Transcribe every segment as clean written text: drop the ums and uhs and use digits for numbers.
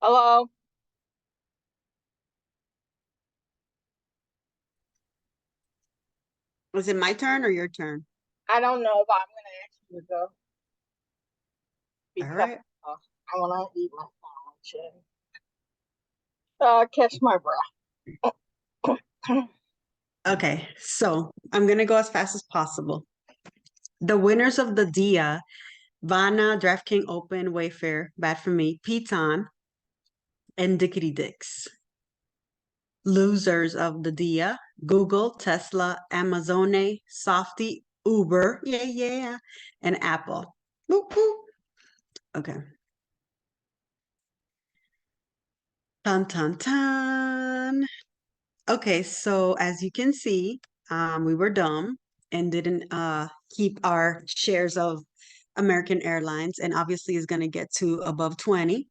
Hello. Was it my turn or your turn? I don't know, but I'm gonna ask you to go All because right. I wanna eat my sandwich and catch my breath. Okay, so I'm gonna go as fast as possible. The winners of the Dia, Vana, DraftKings Open, Wayfair, Bad for Me, Piton, and Dickety Dicks. Losers of the Dia, Google, Tesla, Amazone, Softy, Uber, yeah, yeah, and Apple. Woo, woo. Okay. Tan tan tan. Okay, so as you can see, we were dumb and didn't keep our shares of American Airlines, and obviously is going to get to above 20.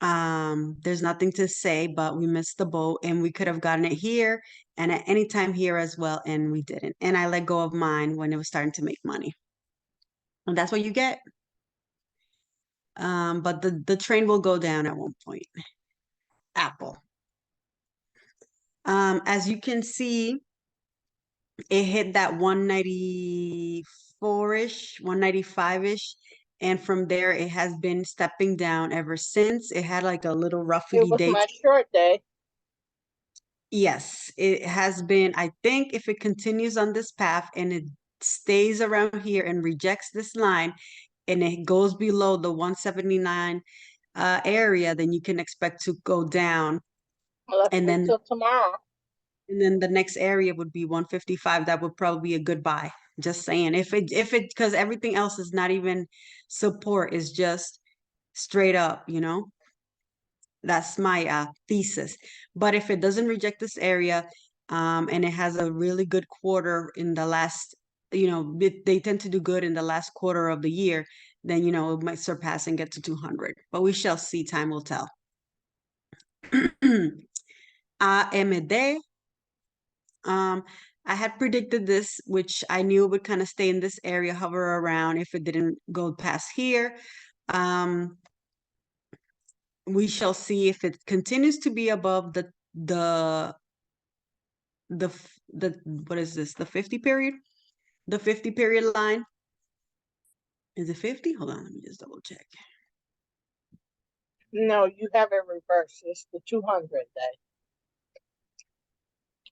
There's nothing to say, but we missed the boat and we could have gotten it here and at any time here as well, and we didn't. And I let go of mine when it was starting to make money. And that's what you get. But the train will go down at one point. Apple. As you can see, it hit that 194-ish, 195-ish. And from there, it has been stepping down ever since. It had like a little It roughy was day. my short day. Yes, it has been. I think if it continues on this path and it stays around here and rejects this line and it goes below the 179 area, then you can expect to go down. Well, let's And wait then till tomorrow. And then the next area would be 155. That would probably be a good buy. Just saying. If it, because everything else is not even support, is just straight up, you know? That's my thesis. But if it doesn't reject this area, and it has a really good quarter in the last, they tend to do good in the last quarter of the year, then, it might surpass and get to 200. But we shall see. Time will tell. AMD. Um, I had predicted this, which I knew it would kind of stay in this area, hover around if it didn't go past here. Um, we shall see if it continues to be above the what is this? The 50 period? The 50 period line. Is it 50? Hold on, let me just double check. No, you have it reversed. It's the 200 day.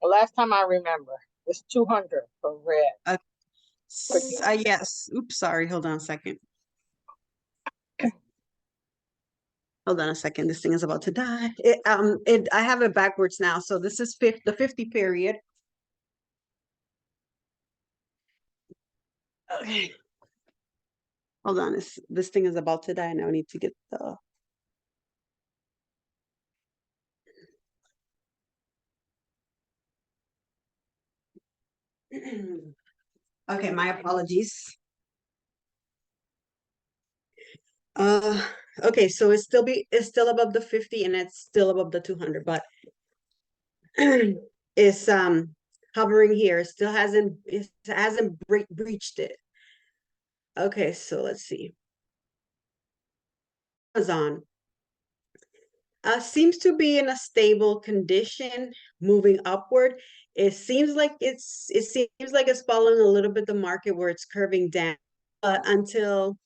The last time I remember, it's 200 for red. Uh, For yes. Oops, sorry. Hold on a second. Hold on a second. This thing is about to die. I have it backwards now. So this is the 50 period. Okay. Hold on, this thing is about to die, and I need to get the. Okay, my apologies. Uh, okay, so it's still above the 50 and it's still above the 200, but it's hovering here. It hasn't breached it. Okay, so let's see. Amazon seems to be in a stable condition, moving upward. It seems like it's following a little bit the market where it's curving down, but until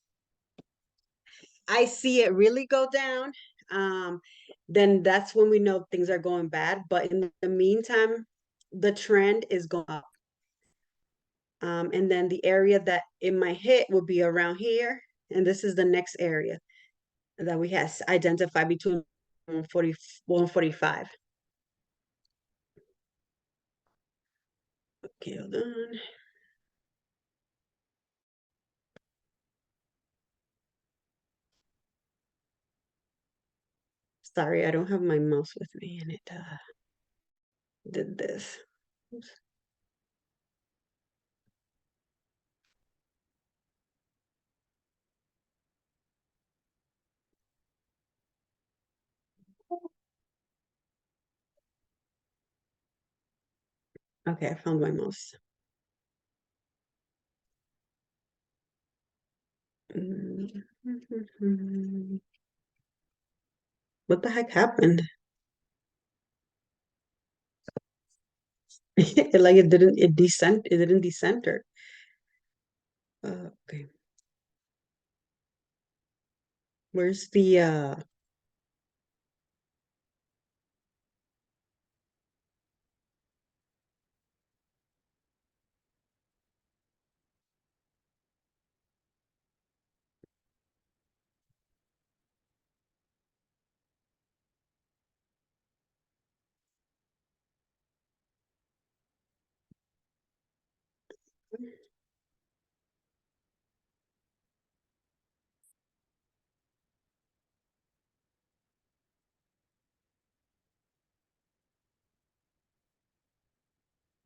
I see it really go down, um, then that's when we know things are going bad. But in the meantime, the trend is going up. And then the area that it might hit will be around here. And this is the next area that we have identified between 140, 145. Okay, hold on. Sorry, I don't have my mouse with me and it did this. Oops. Okay, I found my mouse. What the heck happened? Like it didn't decenter. Okay. Where's the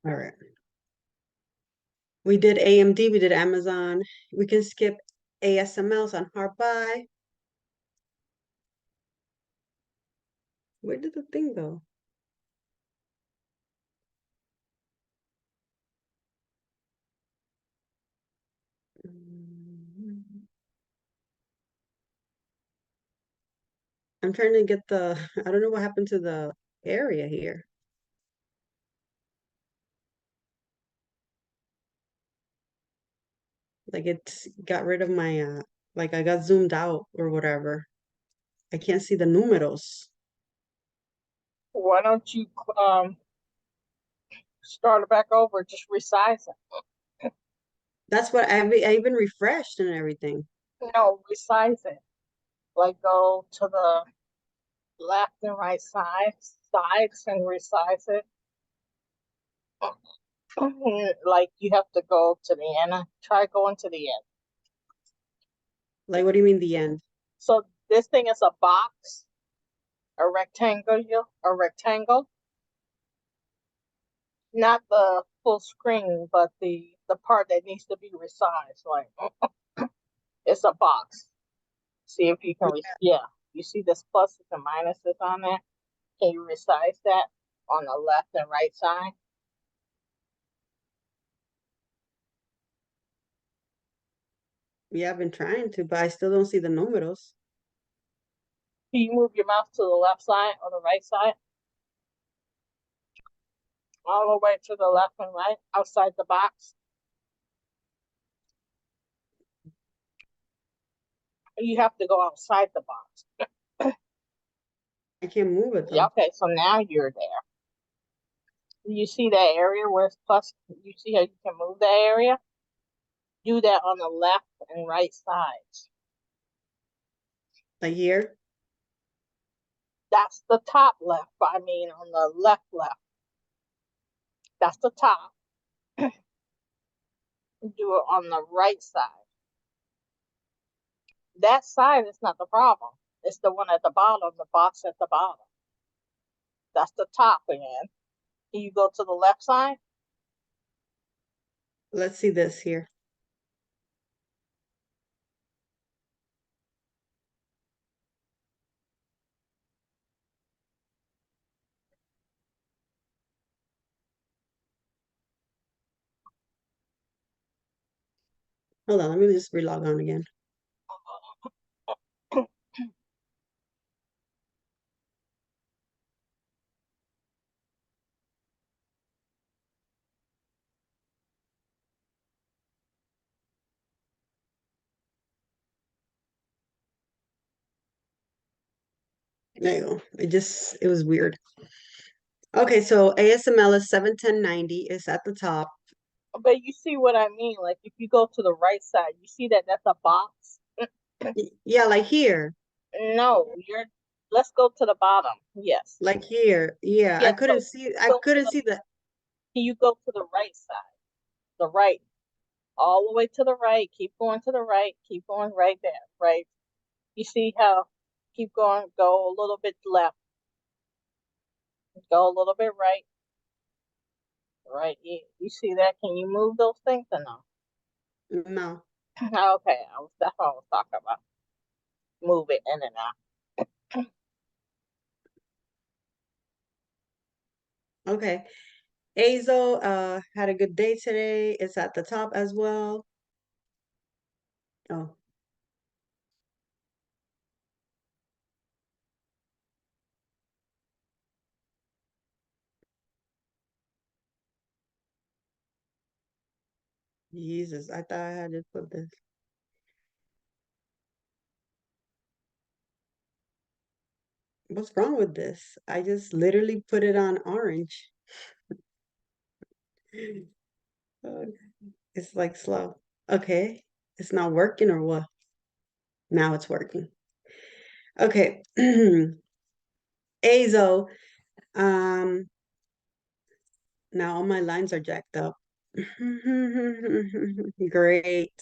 all right. We did AMD, we did Amazon. We can skip ASMLs on hard buy. Where did the thing go? I'm trying to get the, I don't know what happened to the area here. Like it's got rid of my, like I got zoomed out or whatever. I can't see the numeros. Why don't you start it back over? Just resize it. That's what I even refreshed and everything. No, resize it. Like go to the left and right sides and resize it. Like you have to go to the end. Try going to the end. Like, what do you mean the end? So this thing is a box, a rectangle, not the full screen, but the part that needs to be resized. Like it's a box. See if you can. Yeah, you see this pluses and minuses on there. Can you resize that on the left and right side? Yeah, I've been trying to, but I still don't see the numeros. Can you move your mouse to the left side or the right side? All the way to the left and right, outside the box. You have to go outside the box. I can't move it Yeah, though. okay, so now you're there. You see that area where it's plus? You see how you can move that area? Do that on the left and right sides. Like here. That's the top left. I mean, on the left. That's the top. Do it on the right side. That side is not the problem. It's the one at the bottom, the box at the bottom. That's the top again. Can you go to the left side? Let's see this here. Hold on, let me just relog on again. There you go. It was weird. Okay, so ASML is 71090 is at the top. But you see what I mean? Like if you go to the right side, you see that that's a box? Yeah, like here. No, let's go to the bottom. Yes. Like here. Yeah, Yes, so I go to couldn't the see the can you go to the right side? The right. All the way to the right. Keep going to the right. Keep going right there. Right. You see how keep going, go a little bit left, go a little bit right. right? You see that? Can you move those things or no? No. Okay, that's what I was talking about. Move it in and out. Okay. Azo had a good day today. It's at the top as well. Oh, Jesus. I thought I had to put this. What's wrong with this? I just literally put it on orange. Uh, It's like slow. Okay. It's not working or what? Now it's working. Okay. Azo. Um, now all my lines are jacked up. Great.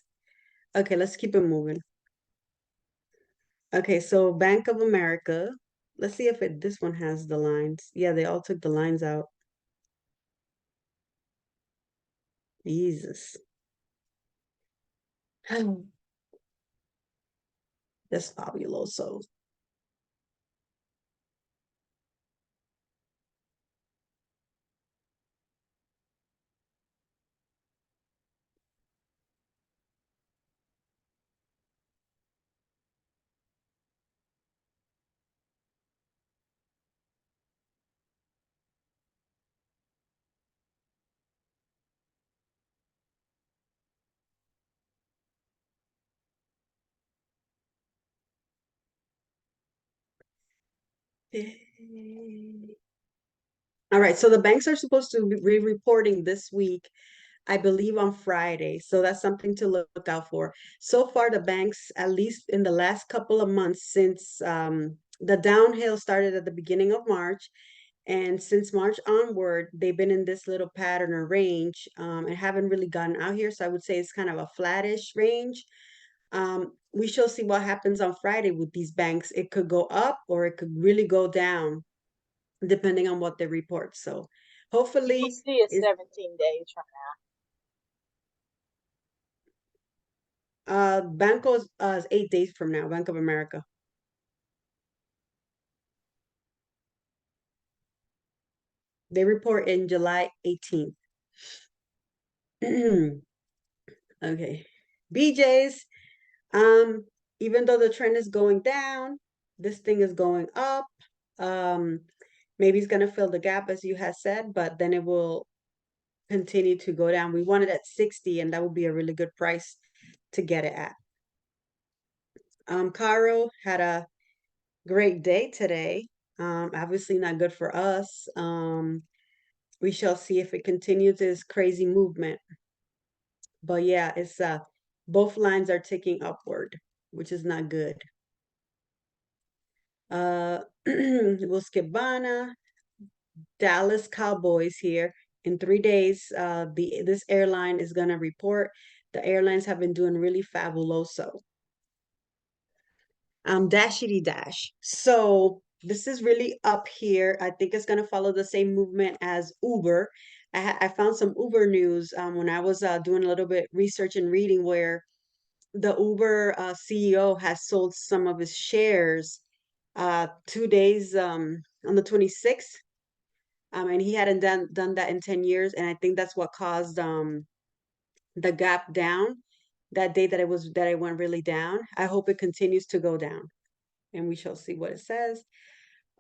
Okay, let's keep it moving. Okay, so Bank of America. Let's see if this one has the lines. Yeah, they all took the lines out. Jesus. That's fabuloso. All right, so the banks are supposed to be reporting this week, I believe on Friday. So that's something to look out for. So far, the banks, at least in the last couple of months since the downhill started at the beginning of March, and since March onward, they've been in this little pattern or range and haven't really gotten out here. So I would say it's kind of a flattish range. We shall see what happens on Friday with these banks. It could go up or it could really go down depending on what they report. So We'll hopefully see it it's 17 days from Banco's 8 days from now, Bank of America. They report in July 18th. Okay. BJ's, um, even though the trend is going down, this thing is going up. Um, maybe it's gonna fill the gap as you had said, but then it will continue to go down. We want it at 60, and that would be a really good price to get it at. Caro had a great day today. Obviously not good for us. We shall see if it continues this crazy movement. But yeah, it's both lines are ticking upward, which is not good. We'll skip Bana, Dallas Cowboys here. In 3 days, this airline is gonna report. The airlines have been doing really fabuloso. Dashity dash. So this is really up here. I think it's gonna follow the same movement as Uber. I found some Uber news when I was doing a little bit research and reading where the Uber CEO has sold some of his shares 2 days on the 26th. And he hadn't done that in 10 years. And I think that's what caused the gap down that day that it went really down. I hope it continues to go down. And we shall see what it says.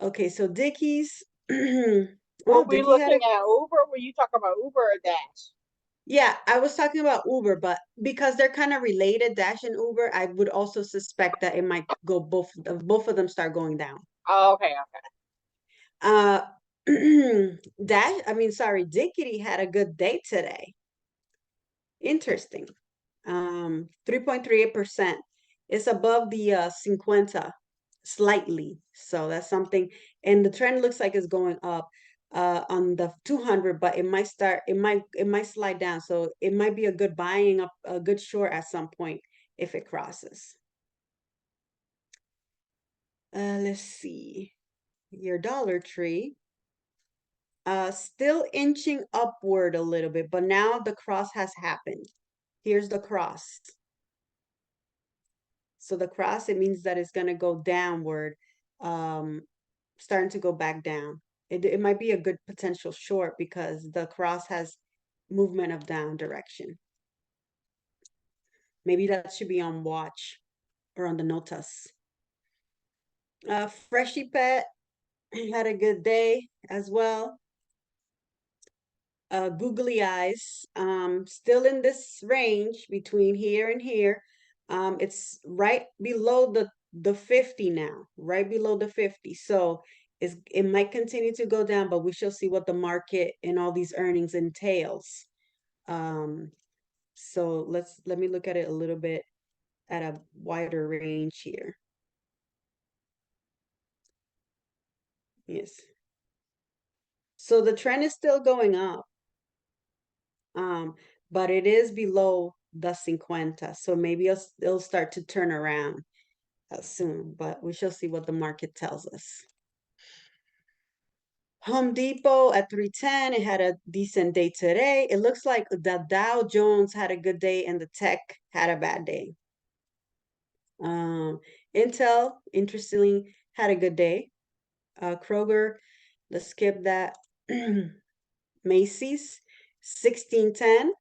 Okay, so Dickies. Were Well, we Dickie had looking a at Uber? Were you talking about Uber or Dash? yeah, I was talking about Uber, but because they're kind of related, Dash and Uber, I would also suspect that it might go both of them start going down. Oh, okay, okay. Uh Dash, I mean, sorry, Dickety had a good day today. Interesting. 3.38%. It's above the 50 slightly. So that's something. And the trend looks like it's going up on the 200, but it might slide down. So it might be a good buying up, a good short at some point if it crosses. Let's see. Your Dollar Tree. Still inching upward a little bit, but now the cross has happened. Here's the cross. So the cross, it means that it's going to go downward, starting to go back down. It might be a good potential short because the cross has movement of down direction. Maybe that should be on watch or on the notas. Freshie Pet had a good day as well. Googly eyes, still in this range between here and here. It's right below the 50 now, right below the 50. So it might continue to go down, but we shall see what the market and all these earnings entails. So let me look at it a little bit at a wider range here. Yes. So the trend is still going up. But it is below the 50. So maybe it'll start to turn around soon, but we shall see what the market tells us. Home Depot at 310, it had a decent day today. It looks like the Dow Jones had a good day and the tech had a bad day. Intel, interestingly, had a good day. Kroger, let's skip that. Macy's, 1610.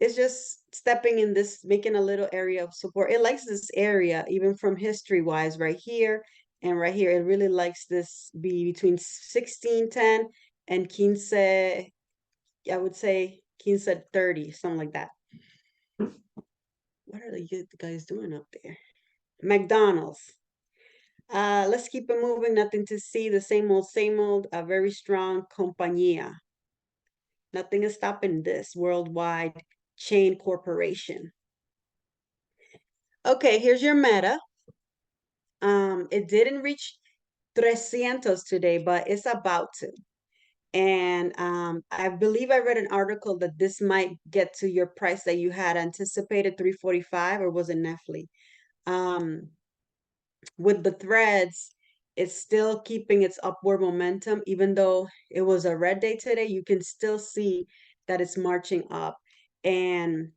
It's just stepping in this, making a little area of support. It likes this area, even from history-wise, right here and right here. It really likes this be between 1610 and 15, I would say 1530, something like that. What are the guys doing up there? McDonald's. Let's keep it moving. Nothing to see. The same old, a very strong compañía. Nothing is stopping this worldwide chain corporation. Okay, here's your meta. It didn't reach 300 today, but it's about to. And I believe I read an article that this might get to your price that you had anticipated, 345, or was it Netflix? With the threads, it's still keeping its upward momentum, even though it was a red day today. You can still see that it's marching up, and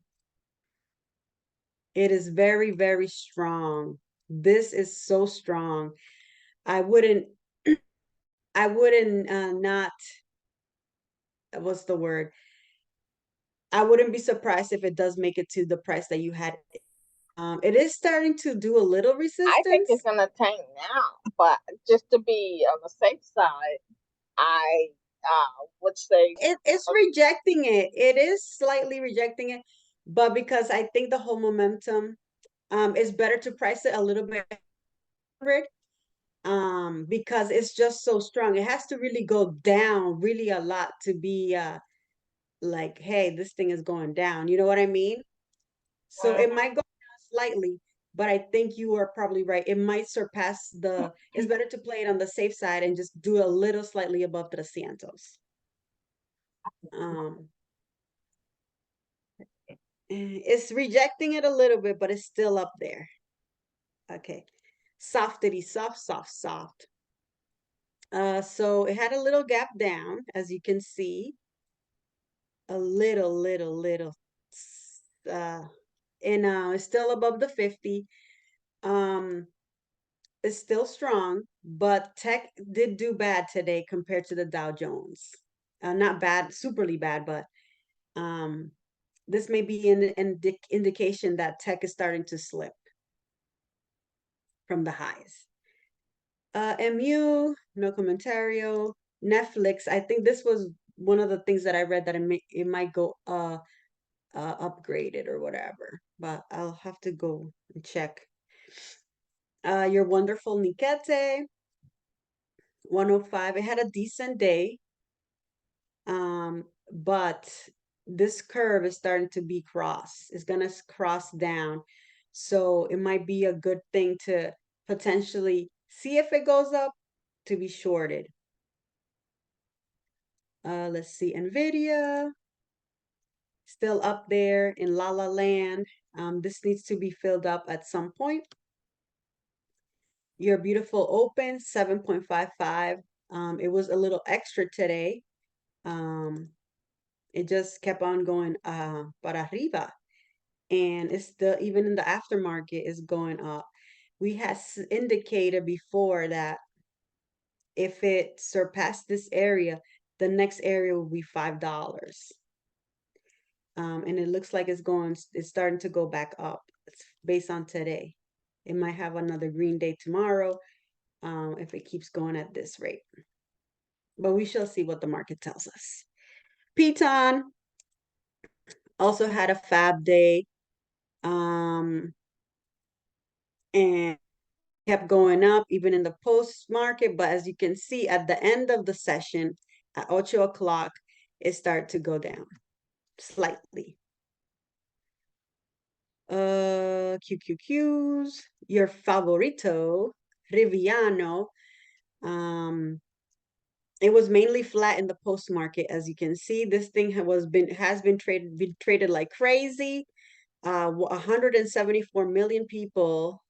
it is very, very strong. This is so strong. I wouldn't not, what's the word? I wouldn't be surprised if it does make it to the price that you had. It is starting to do a little I think resistance. it's gonna tank now, but just to be on the safe side, I would say It's rejecting it. It is slightly rejecting it, but because I think the whole momentum, is better to price it a little bit, because it's just so strong. It has to really go down really a lot to be like, hey, this thing is going down. You know what I mean? So it might go down slightly, but I think you are probably right. It might surpass it's better to play it on the safe side and just do a little slightly above 300. Um, it's rejecting it a little bit, but it's still up there. Okay. Softity, soft. So it had a little gap down, as you can see. A little, and it's still above the 50. It's still strong, but tech did do bad today compared to the Dow Jones. Not bad, superly bad, but this may be an indication that tech is starting to slip from the highs. MU, no comentario. Netflix, I think this was one of the things that I read that it might go upgraded or whatever, but I'll have to go and check. Your wonderful Nikete, 105. It had a decent day, but this curve is starting to be cross. It's gonna cross down, so it might be a good thing to potentially see if it goes up to be shorted. Let's see, Nvidia, still up there in La La Land. This needs to be filled up at some point. Your beautiful open, 7.55. It was a little extra today. It just kept on going para arriba, and it's the even in the aftermarket is going up. We had indicated before that if it surpassed this area, the next area will be $5. And it looks like it's starting to go back up. It's based on today. It might have another green day tomorrow, if it keeps going at this rate. But we shall see what the market tells us. Piton also had a fab day, and kept going up even in the post market. But as you can see, at the end of the session at 8 o'clock, it started to go down slightly. QQQs, your favorito, Riviano. It was mainly flat in the post market. As you can see, this thing has been traded like crazy. 174 million people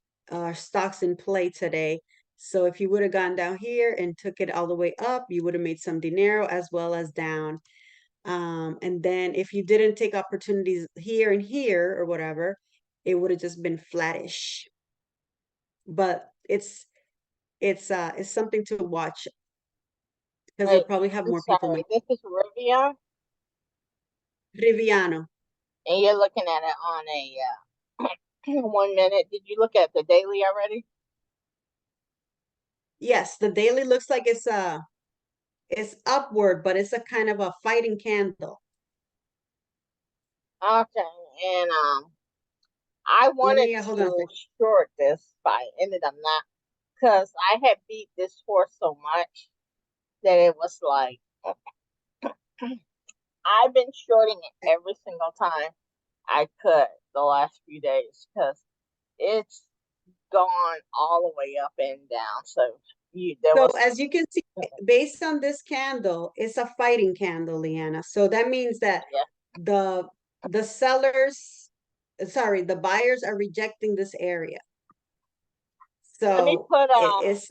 stocks in play today. So if you would have gone down here and took it all the way up, you would have made some dinero as well as down. And then if you didn't take opportunities here and here or whatever, it would have just been flattish. But it's something to watch because they'll Wait, probably have I'm more people. sorry. This is Rivian, Riviano. and you're looking at it on a 1 minute. Did you look at the daily already? Yes, the daily looks like it's upward, but it's a kind of a fighting candle. Okay, and I Let wanted me hold on a to second. short this, but I ended up not because I had beat this horse so much that it was like I've been shorting it every single time I could the last few days because it's gone all the way up and down. So there So was as you can see, based on this candle, it's a fighting candle, Leanna. So that means that yeah. the the sellers, sorry, the buyers are rejecting this area. Let me So put it's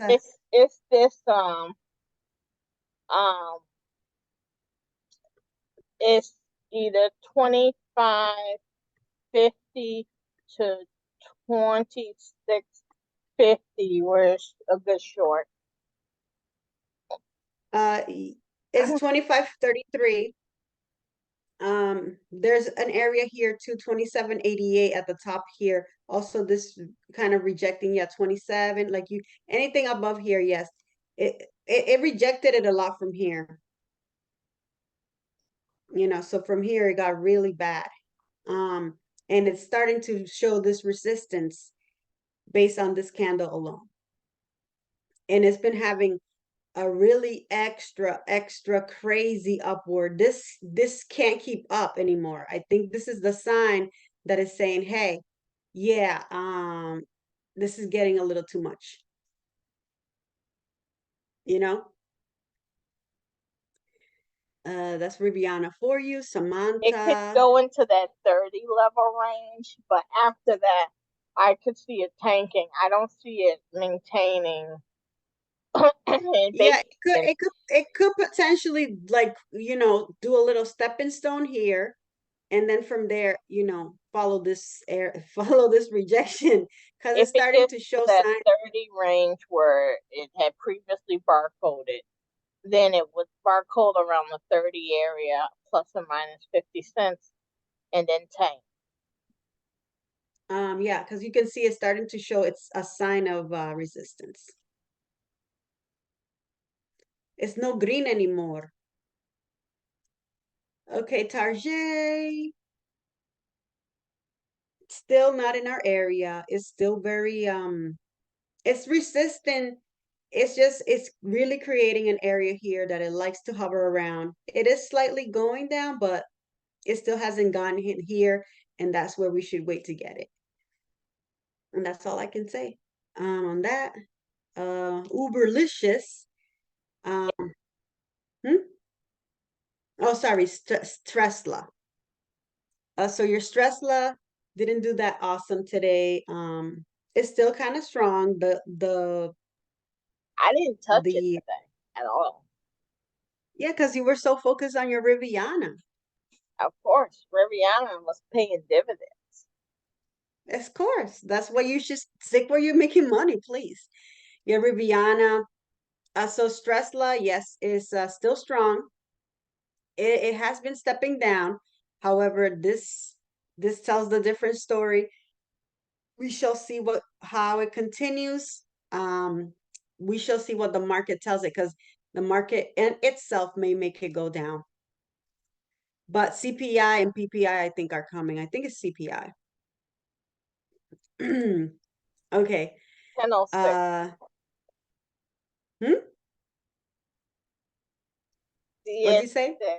it's this um it's either 25.50 to 26.50 where it's a good short. uh it's 25.33. There's an area here too, 27.88 at the top here. Also, this kind of rejecting, yeah, 27. Like you, anything above here, yes. It rejected it a lot from here, so from here it got really bad. Um, and it's starting to show this resistance based on this candle alone. And it's been having a really extra crazy upward. This can't keep up anymore. I think this is the sign that is saying, hey, yeah, this is getting a little too much, you know? That's Riviana for you, It could Samantha. go into that 30 level range, but after that, I could see it tanking. I don't see it maintaining and Yeah, it basically could it could it could potentially, like, do a little stepping stone here, and then from there, follow this air, follow this rejection, because if it's it starting gets to to show that signs. 30 range where it had previously barcoded, then it would barcode around the 30 area plus or minus 50 cents and then tank. Yeah, because you can see it's starting to show it's a sign of resistance. It's no green anymore. Okay, Target, still not in our area. It's still very it's resistant. It's really creating an area here that it likes to hover around. It is slightly going down, but it still hasn't gone in here, and that's where we should wait to get it. And that's all I can say on that. Uberlicious. Um, hmm? Oh, sorry, Stresla. So your Stresla didn't do that awesome today. It's still kind of strong. I didn't touch it The today. at all. Yeah, because you were so focused on your Riviana. Of course, Riviana was paying dividends. Of course. That's why you should stick where you're making money, please. Your Riviana. So Stresla, yes, is still strong. It has been stepping down. However, this tells the different story. We shall see what how it continues. We shall see what the market tells it because the market in itself may make it go down. But CPI and PPI, I think, are coming. I think it's CPI. Okay. 10:06. Uh, hmm? What'd you 10 say? 10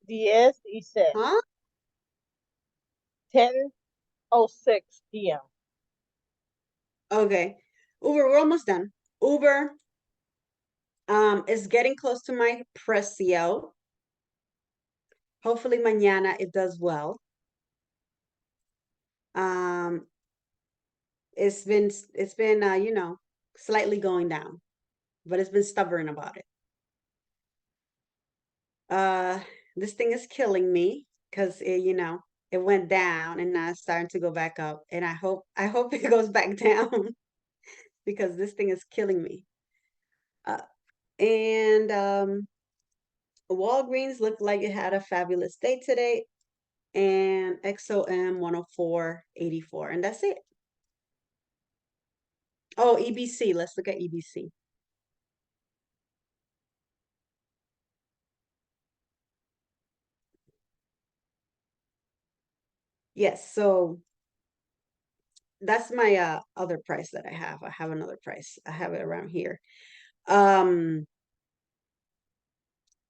dice. Huh? 10:06 p.m. Okay. Uber, we're almost done. Uber is getting close to my precio. Hopefully mañana it does well. Um, it's been slightly going down, but it's been stubborn about it. Uh, this thing is killing me because it went down and now it's starting to go back up. And I hope it goes back down because this thing is killing me. Uh, and Walgreens looked like it had a fabulous day today, and XOM 104.84, and that's it. Oh, EBC. Let's look at EBC. Yes, so that's my other price that I have. I have another price. I have it around here. Um,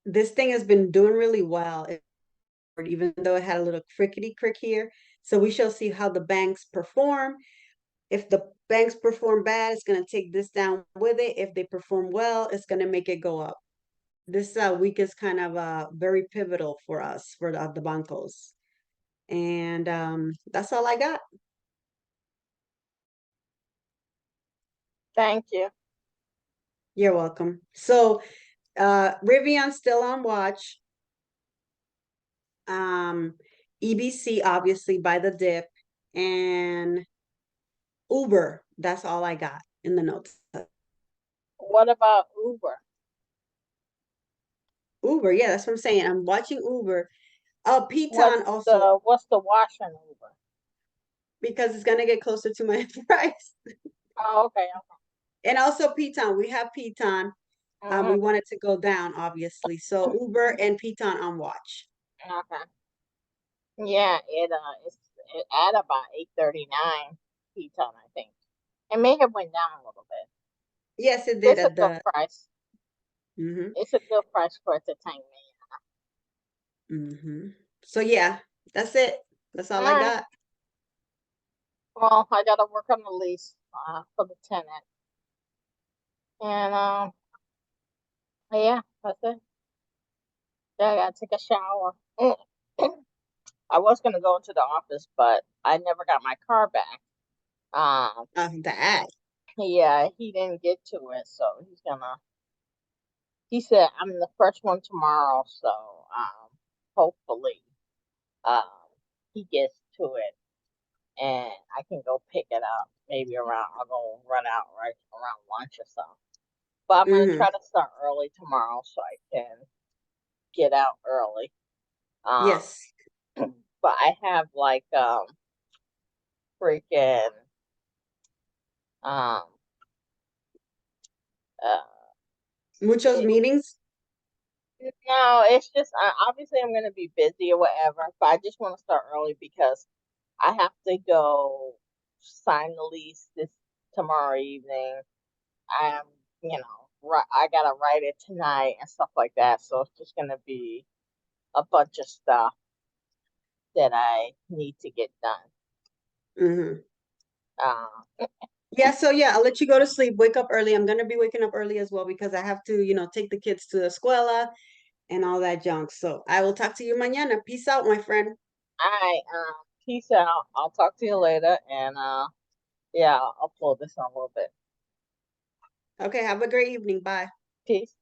this thing has been doing really well, even though it had a little crickety crick here. So we shall see how the banks perform. If the banks perform bad, it's going to take this down with it. If they perform well, it's going to make it go up. This week is kind of very pivotal for us, for the bancos. And that's all I got. Thank you. You're welcome. So Rivion's still on watch. EBC obviously by the dip, and Uber. That's all I got in the notes. What about Uber? Uber, yeah, that's what I'm saying. I'm watching Uber. Oh, Piton What's also the what's the wash on Uber? because it's gonna get closer to my price. Oh, okay. And also Piton, we have Piton. We Mm-hmm. want it to go down, obviously. So Uber and Piton on watch. Okay. Yeah, it's at about 8:39 P-ton, I think. It may have went down a little bit. Yes, it did It's a at good the. price. Mm-hmm. It's a good price for entertainment. Mm-hmm. So yeah, that's it. That's All all I right. got. Well, I gotta work on the lease for the tenant, and yeah, that's it. Yeah, I gotta take a shower. I was gonna go into the office, but I never got my car back. Um, That. yeah, he didn't get to it, so he's gonna. He said I'm the first one tomorrow, so hopefully, um, he gets to it and I can go pick it up. Maybe around I'll go run out right around lunch or something. But I'm gonna Mm-hmm. try to start early tomorrow so I can get out early. Um, Yes. but I have like freaking um uh Muchos it, meetings. no, it's just obviously I'm gonna be busy or whatever, but I just want to start early because I have to go sign the lease this tomorrow evening. I'm, I gotta write it tonight and stuff like that. So it's just gonna be a bunch of stuff that I need to get done. Mm-hmm. Uh, Yeah, so yeah, I'll let you go to sleep. Wake up early. I'm gonna be waking up early as well because I have to, take the kids to the escuela and all that junk. So I will talk to you mañana. Peace out, my friend. all right, peace out. I'll talk to you later, and yeah, I'll pull this on a little bit. Okay, have a great evening. Bye. Peace.